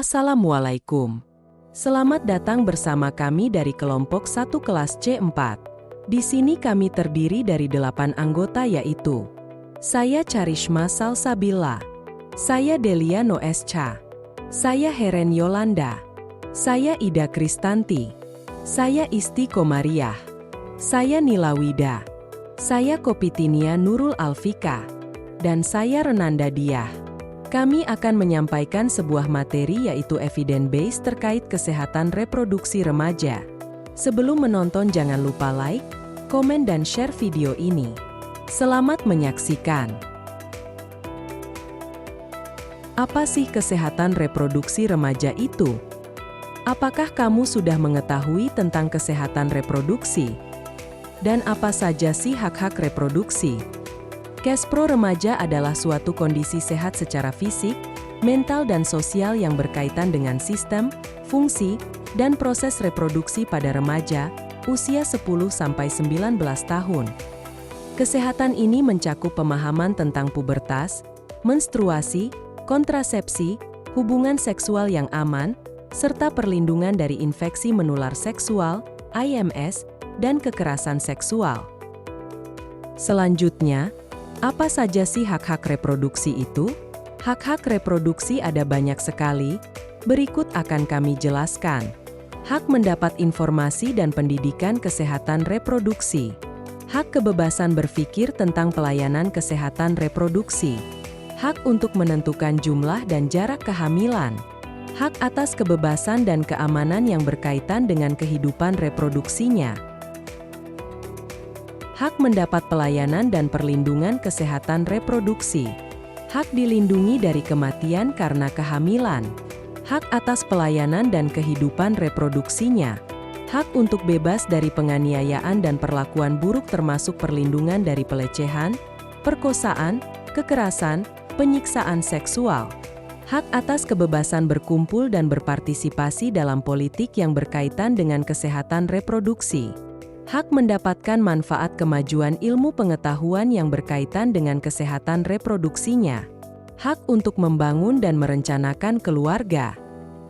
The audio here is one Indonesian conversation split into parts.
Assalamualaikum. Selamat datang bersama kami dari kelompok 1 kelas C4. Di sini kami terdiri dari 8 anggota yaitu saya Charishma Salsabila, saya Delia Noescha, saya Heren Yolanda, saya Ida Kristanti, saya Isti Komariah, saya Nilawida, saya Kopitinia Nurul Alfika, dan saya Renanda Diah. Kami akan menyampaikan sebuah materi yaitu evidence based terkait kesehatan reproduksi remaja. Sebelum menonton jangan lupa like, komen dan share video ini. Selamat menyaksikan. Apa sih kesehatan reproduksi remaja itu? Apakah kamu sudah mengetahui tentang kesehatan reproduksi? Dan apa saja sih hak-hak reproduksi? Kespro remaja adalah suatu kondisi sehat secara fisik, mental dan sosial yang berkaitan dengan sistem, fungsi, dan proses reproduksi pada remaja, usia 10-19 tahun. Kesehatan ini mencakup pemahaman tentang pubertas, menstruasi, kontrasepsi, hubungan seksual yang aman, serta perlindungan dari infeksi menular seksual, IMS, dan kekerasan seksual. Selanjutnya, apa saja sih hak-hak reproduksi itu? Hak-hak reproduksi ada banyak sekali, berikut akan kami jelaskan. Hak mendapat informasi dan pendidikan kesehatan reproduksi. Hak kebebasan berpikir tentang pelayanan kesehatan reproduksi. Hak untuk menentukan jumlah dan jarak kehamilan. Hak atas kebebasan dan keamanan yang berkaitan dengan kehidupan reproduksinya. Hak mendapat pelayanan dan perlindungan kesehatan reproduksi. Hak dilindungi dari kematian karena kehamilan. Hak atas pelayanan dan kehidupan reproduksinya. Hak untuk bebas dari penganiayaan dan perlakuan buruk termasuk perlindungan dari pelecehan, perkosaan, kekerasan, penyiksaan seksual. Hak atas kebebasan berkumpul dan berpartisipasi dalam politik yang berkaitan dengan kesehatan reproduksi. Hak mendapatkan manfaat kemajuan ilmu pengetahuan yang berkaitan dengan kesehatan reproduksinya. Hak untuk membangun dan merencanakan keluarga.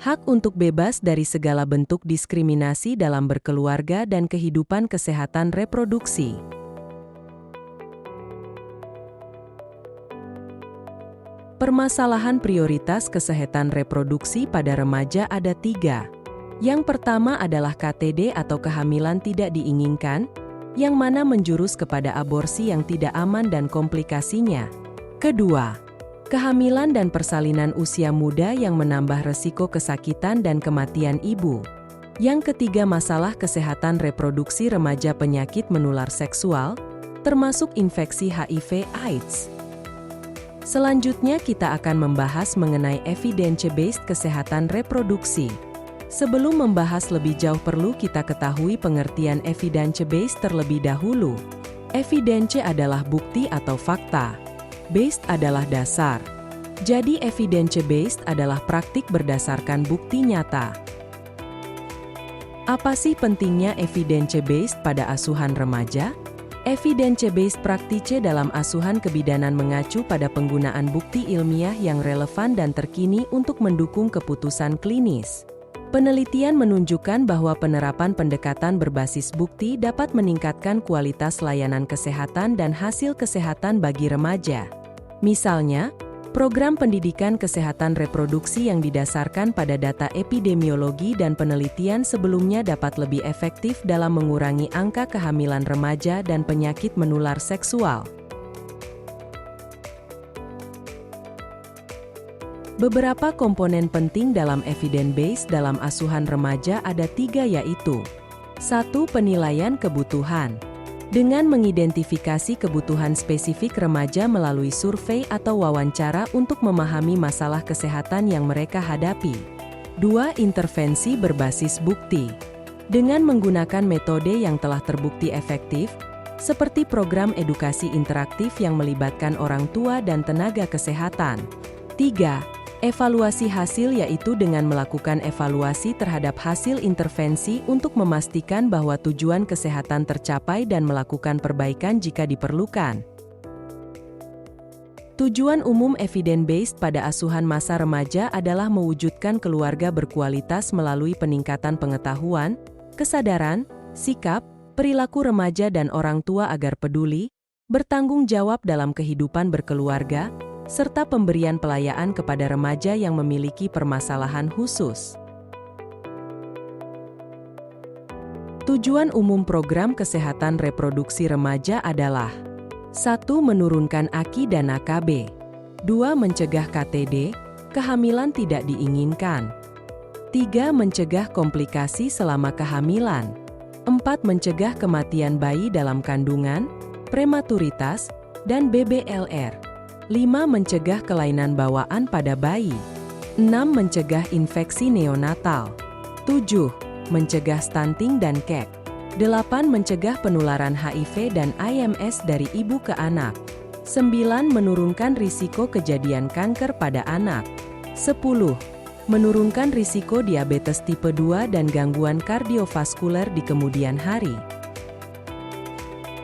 Hak untuk bebas dari segala bentuk diskriminasi dalam berkeluarga dan kehidupan kesehatan reproduksi. Permasalahan prioritas kesehatan reproduksi pada remaja ada 3. Yang pertama adalah KTD atau kehamilan tidak diinginkan, yang mana menjurus kepada aborsi yang tidak aman dan komplikasinya. Kedua, kehamilan dan persalinan usia muda yang menambah resiko kesakitan dan kematian ibu. Yang ketiga, masalah kesehatan reproduksi remaja penyakit menular seksual, termasuk infeksi HIV/AIDS. Selanjutnya kita akan membahas mengenai evidence-based kesehatan reproduksi. Sebelum membahas lebih jauh perlu kita ketahui pengertian evidence-based terlebih dahulu. Evidence adalah bukti atau fakta. Based adalah dasar. Jadi evidence-based adalah praktik berdasarkan bukti nyata. Apa sih pentingnya evidence-based pada asuhan remaja? Evidence-based praktice dalam asuhan kebidanan mengacu pada penggunaan bukti ilmiah yang relevan dan terkini untuk mendukung keputusan klinis. Penelitian menunjukkan bahwa penerapan pendekatan berbasis bukti dapat meningkatkan kualitas layanan kesehatan dan hasil kesehatan bagi remaja. Misalnya, program pendidikan kesehatan reproduksi yang didasarkan pada data epidemiologi dan penelitian sebelumnya dapat lebih efektif dalam mengurangi angka kehamilan remaja dan penyakit menular seksual. Beberapa komponen penting dalam evidence-based dalam asuhan remaja ada 3 yaitu 1. Penilaian kebutuhan. Dengan mengidentifikasi kebutuhan spesifik remaja melalui survei atau wawancara untuk memahami masalah kesehatan yang mereka hadapi. 2. Intervensi berbasis bukti. Dengan menggunakan metode yang telah terbukti efektif, seperti program edukasi interaktif yang melibatkan orang tua dan tenaga kesehatan. 3. Evaluasi hasil yaitu dengan melakukan evaluasi terhadap hasil intervensi untuk memastikan bahwa tujuan kesehatan tercapai dan melakukan perbaikan jika diperlukan. Tujuan umum evidence-based pada asuhan masa remaja adalah mewujudkan keluarga berkualitas melalui peningkatan pengetahuan, kesadaran, sikap, perilaku remaja dan orang tua agar peduli, bertanggung jawab dalam kehidupan berkeluarga, serta pemberian pelayanan kepada remaja yang memiliki permasalahan khusus. Tujuan umum program kesehatan reproduksi remaja adalah 1. Menurunkan AKI dan AKB. 2. Mencegah KTD, kehamilan tidak diinginkan. 3. Mencegah komplikasi selama kehamilan. 4. Mencegah kematian bayi dalam kandungan, prematuritas, dan BBLR. 5. Mencegah kelainan bawaan pada bayi. 6. Mencegah infeksi neonatal. 7. Mencegah stunting dan KEK. 8. Mencegah penularan HIV dan IMS dari ibu ke anak. 9. Menurunkan risiko kejadian kanker pada anak. 10. Menurunkan risiko diabetes tipe 2 dan gangguan kardiovaskuler di kemudian hari.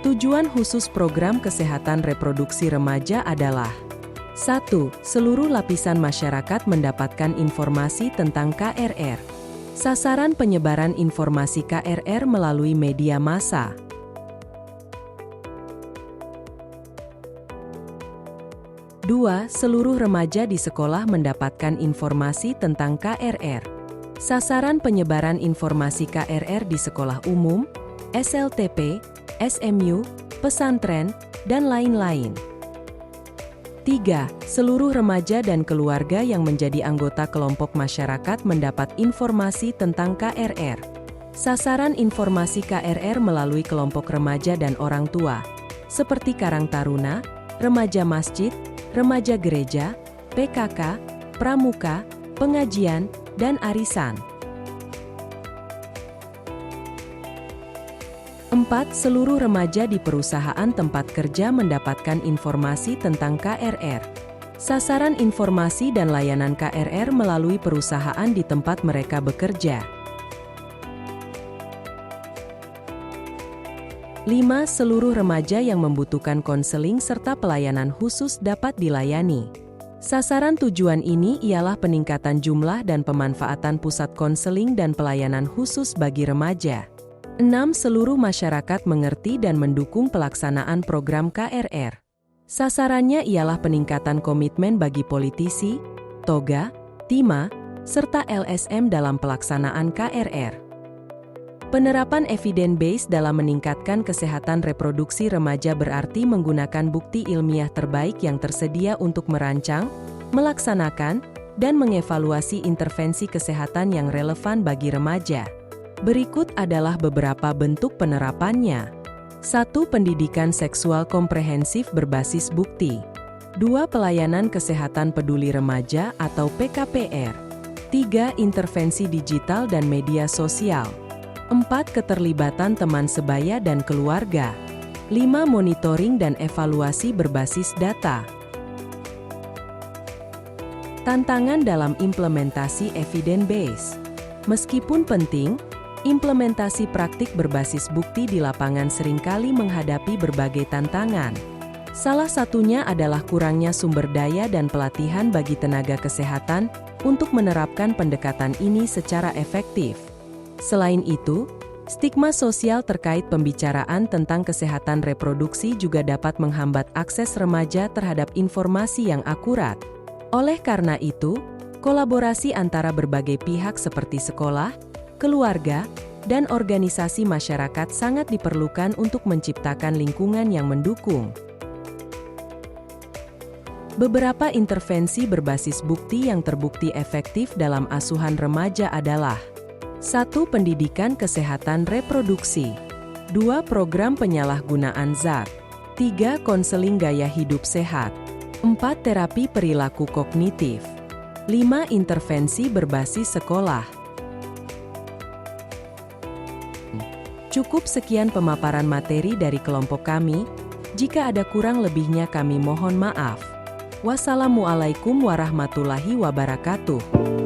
Tujuan khusus program kesehatan reproduksi remaja adalah 1. Seluruh lapisan masyarakat mendapatkan informasi tentang KRR. Sasaran penyebaran informasi KRR melalui media massa. 2. Seluruh remaja di sekolah mendapatkan informasi tentang KRR. Sasaran penyebaran informasi KRR di sekolah umum, SLTP, SMU, pesantren, dan lain-lain. 3. Seluruh remaja dan keluarga yang menjadi anggota kelompok masyarakat mendapat informasi tentang KRR. Sasaran informasi KRR melalui kelompok remaja dan orang tua, seperti Karang Taruna, Remaja Masjid, Remaja Gereja, PKK, Pramuka, Pengajian, dan Arisan. 4. Seluruh remaja di perusahaan tempat kerja mendapatkan informasi tentang KRR. Sasaran informasi dan layanan KRR melalui perusahaan di tempat mereka bekerja. 5. Seluruh remaja yang membutuhkan konseling serta pelayanan khusus dapat dilayani. Sasaran tujuan ini ialah peningkatan jumlah dan pemanfaatan pusat konseling dan pelayanan khusus bagi remaja. 6. Seluruh masyarakat mengerti dan mendukung pelaksanaan program KRR. Sasarannya ialah peningkatan komitmen bagi politisi, toga, TIMA, serta LSM dalam pelaksanaan KRR. Penerapan evidence-based dalam meningkatkan kesehatan reproduksi remaja berarti menggunakan bukti ilmiah terbaik yang tersedia untuk merancang, melaksanakan, dan mengevaluasi intervensi kesehatan yang relevan bagi remaja. Berikut adalah beberapa bentuk penerapannya. 1. Pendidikan seksual komprehensif berbasis bukti. 2. Pelayanan kesehatan peduli remaja atau PKPR. 3. Intervensi digital dan media sosial. 4. Keterlibatan teman sebaya dan keluarga. 5. Monitoring dan evaluasi berbasis data. Tantangan dalam implementasi evidence-based. Meskipun penting, implementasi praktik berbasis bukti di lapangan seringkali menghadapi berbagai tantangan. Salah satunya adalah kurangnya sumber daya dan pelatihan bagi tenaga kesehatan untuk menerapkan pendekatan ini secara efektif. Selain itu, stigma sosial terkait pembicaraan tentang kesehatan reproduksi juga dapat menghambat akses remaja terhadap informasi yang akurat. Oleh karena itu, kolaborasi antara berbagai pihak seperti sekolah, keluarga, dan organisasi masyarakat sangat diperlukan untuk menciptakan lingkungan yang mendukung. Beberapa intervensi berbasis bukti yang terbukti efektif dalam asuhan remaja adalah 1. Pendidikan kesehatan reproduksi. 2. Program penyalahgunaan zat. 3. Konseling gaya hidup sehat. 4. Terapi perilaku kognitif. 5. Intervensi berbasis sekolah. Cukup sekian pemaparan materi dari kelompok kami. Jika ada kurang lebihnya kami mohon maaf. Wassalamualaikum warahmatullahi wabarakatuh.